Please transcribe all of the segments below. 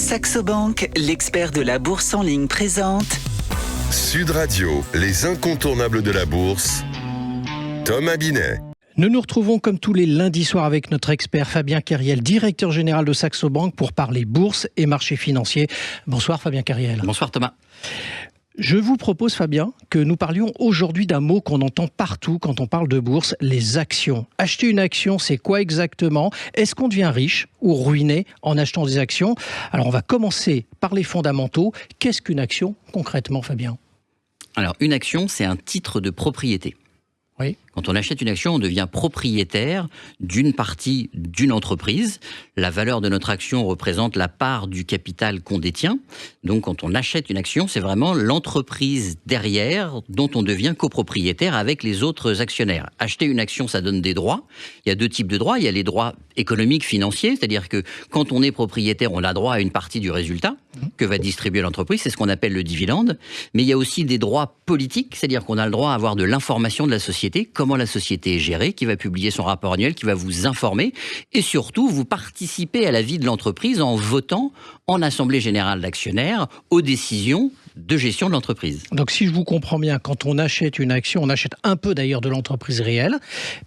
Saxo Bank, l'expert de la bourse en ligne présente Sud Radio, les incontournables de la bourse. Thomas Binet. Nous nous retrouvons comme tous les lundis soirs avec notre expert Fabien Keriel, directeur général de Saxo Bank, pour parler bourse et marché financier. Bonsoir Fabien Keriel. Bonsoir Thomas. Je vous propose, Fabien, que nous parlions aujourd'hui d'un mot qu'on entend partout quand on parle de bourse, les actions. Acheter une action, c'est quoi exactement ? Est-ce qu'on devient riche ou ruiné en achetant des actions ? Alors, on va commencer par les fondamentaux. Qu'est-ce qu'une action, concrètement, Fabien ? Alors, une action, c'est un titre de propriété. Oui. Quand on achète une action, on devient propriétaire d'une partie d'une entreprise. La valeur de notre action représente la part du capital qu'on détient. Donc, quand on achète une action, c'est vraiment l'entreprise derrière dont on devient copropriétaire avec les autres actionnaires. Acheter une action, ça donne des droits. Il y a deux types de droits. Il y a les droits économiques, financiers, c'est-à-dire que quand on est propriétaire, on a droit à une partie du résultat que va distribuer l'entreprise. C'est ce qu'on appelle le dividende. Mais il y a aussi des droits politiques, c'est-à-dire qu'on a le droit à avoir de l'information de la société, comment la société est gérée, qui va publier son rapport annuel, qui va vous informer, et surtout, vous participez à la vie de l'entreprise en votant en assemblée générale d'actionnaires aux décisions de gestion de l'entreprise. Donc, si je vous comprends bien, quand on achète une action, on achète un peu d'ailleurs de l'entreprise réelle,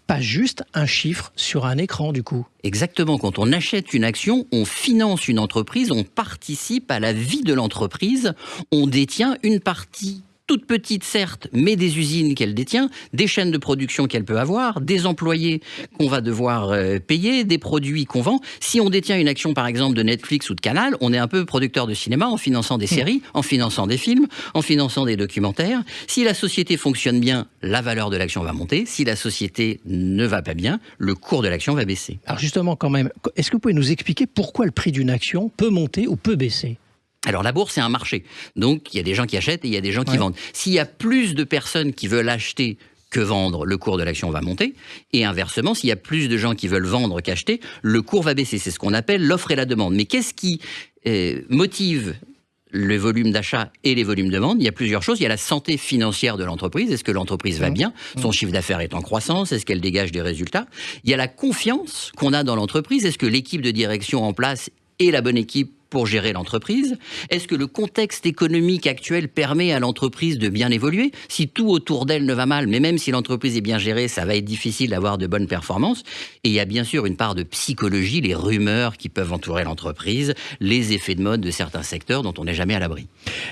pas juste un chiffre sur un écran, du coup. Exactement. Quand on achète une action, on finance une entreprise, on participe à la vie de l'entreprise, on détient une partie toute petite certes, mais des usines qu'elle détient, des chaînes de production qu'elle peut avoir, des employés qu'on va devoir payer, des produits qu'on vend. Si on détient une action par exemple de Netflix ou de Canal, on est un peu producteur de cinéma en finançant des séries, en finançant des films, en finançant des documentaires. Si la société fonctionne bien, la valeur de l'action va monter. Si la société ne va pas bien, le cours de l'action va baisser. Alors justement quand même, est-ce que vous pouvez nous expliquer pourquoi le prix d'une action peut monter ou peut baisser ? Alors la bourse, c'est un marché. Donc il y a des gens qui achètent et il y a des gens qui vendent. S'il y a plus de personnes qui veulent acheter que vendre, le cours de l'action va monter. Et inversement, s'il y a plus de gens qui veulent vendre qu'acheter, le cours va baisser. C'est ce qu'on appelle l'offre et la demande. Mais qu'est-ce qui motive le volume d'achat et les volumes de vente? Il y a plusieurs choses. Il y a la santé financière de l'entreprise. Est-ce que l'entreprise va bien? Son chiffre d'affaires est en croissance? Est-ce qu'elle dégage des résultats? Il y a la confiance qu'on a dans l'entreprise. Est-ce que l'équipe de direction en place est la bonne équipe pour gérer l'entreprise? Est-ce que le contexte économique actuel permet à l'entreprise de bien évoluer? Si tout autour d'elle ne va mal, mais même si l'entreprise est bien gérée, ça va être difficile d'avoir de bonnes performances. Et il y a bien sûr une part de psychologie, les rumeurs qui peuvent entourer l'entreprise, les effets de mode de certains secteurs dont on n'est jamais à l'abri.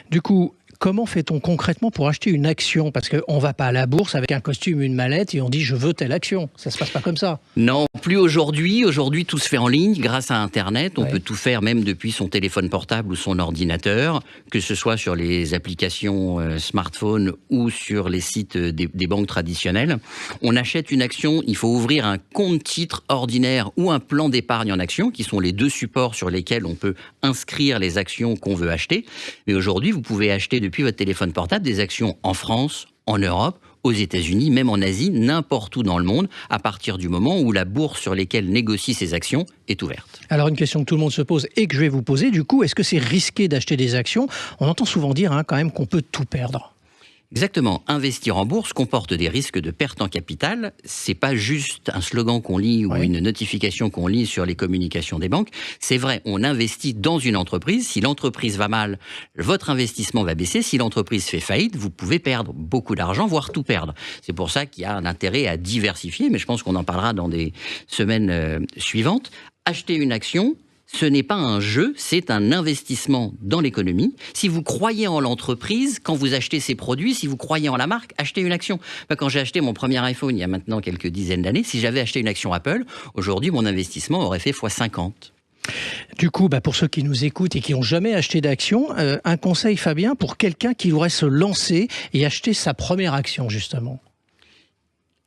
Du coup, comment fait-on concrètement pour acheter une action ? Parce qu'on ne va pas à la bourse avec un costume, une mallette et on dit « je veux telle action ». Ça ne se passe pas comme ça. Non, plus aujourd'hui. Aujourd'hui, tout se fait en ligne grâce à Internet. On peut tout faire même depuis son téléphone portable ou son ordinateur, que ce soit sur les applications smartphone ou sur les sites des banques traditionnelles. On achète une action, il faut ouvrir un compte titre ordinaire ou un plan d'épargne en action, qui sont les deux supports sur lesquels on peut inscrire les actions qu'on veut acheter. Mais aujourd'hui, vous pouvez acheter depuis votre téléphone portable des actions en France, en Europe, aux États-Unis, même en Asie, n'importe où dans le monde, à partir du moment où la bourse sur laquelle négocient ces actions est ouverte. Alors une question que tout le monde se pose et que je vais vous poser, du coup, est-ce que c'est risqué d'acheter des actions ? On entend souvent dire quand même qu'on peut tout perdre. Exactement. Investir en bourse comporte des risques de perte en capital. C'est pas juste un slogan qu'on lit ou une notification qu'on lit sur les communications des banques. C'est vrai, on investit dans une entreprise. Si l'entreprise va mal, votre investissement va baisser. Si l'entreprise fait faillite, vous pouvez perdre beaucoup d'argent, voire tout perdre. C'est pour ça qu'il y a un intérêt à diversifier, mais je pense qu'on en parlera dans des semaines suivantes. Acheter une action, ce n'est pas un jeu, c'est un investissement dans l'économie. Si vous croyez en l'entreprise, quand vous achetez ces produits, si vous croyez en la marque, achetez une action. Quand j'ai acheté mon premier iPhone il y a maintenant quelques dizaines d'années, si j'avais acheté une action Apple, aujourd'hui mon investissement aurait fait x50. Du coup, pour ceux qui nous écoutent et qui n'ont jamais acheté d'action, un conseil, Fabien, pour quelqu'un qui voudrait se lancer et acheter sa première action, justement.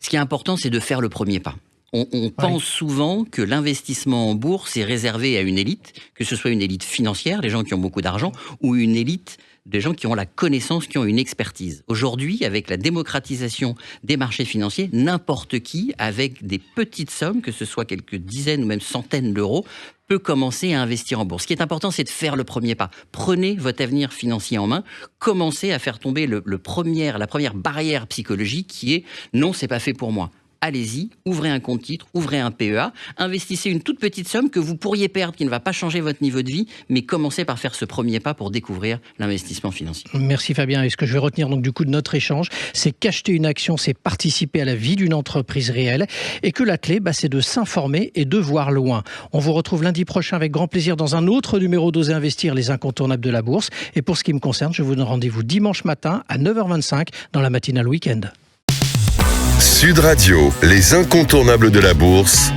Ce qui est important, c'est de faire le premier pas. On pense souvent que l'investissement en bourse est réservé à une élite, que ce soit une élite financière, des gens qui ont beaucoup d'argent, ou une élite des gens qui ont la connaissance, qui ont une expertise. Aujourd'hui, avec la démocratisation des marchés financiers, n'importe qui, avec des petites sommes, que ce soit quelques dizaines ou même centaines d'euros, peut commencer à investir en bourse. Ce qui est important, c'est de faire le premier pas. Prenez votre avenir financier en main, commencez à faire tomber la première barrière psychologique qui est « non, c'est pas fait pour moi ». allez-y, ouvrez un compte titre, ouvrez un PEA, investissez une toute petite somme que vous pourriez perdre, qui ne va pas changer votre niveau de vie, mais commencez par faire ce premier pas pour découvrir l'investissement financier. Merci Fabien. Et ce que je vais retenir donc du coup de notre échange, c'est qu'acheter une action, c'est participer à la vie d'une entreprise réelle, et que la clé, c'est de s'informer et de voir loin. On vous retrouve lundi prochain avec grand plaisir dans un autre numéro d'Oser Investir, les incontournables de la bourse. Et pour ce qui me concerne, je vous donne rendez-vous dimanche matin à 9h25 dans la matinale week-end. Sud Radio, les incontournables de la bourse.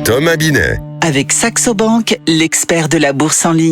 Thomas Binet. Avec Saxo Bank, l'expert de la bourse en ligne.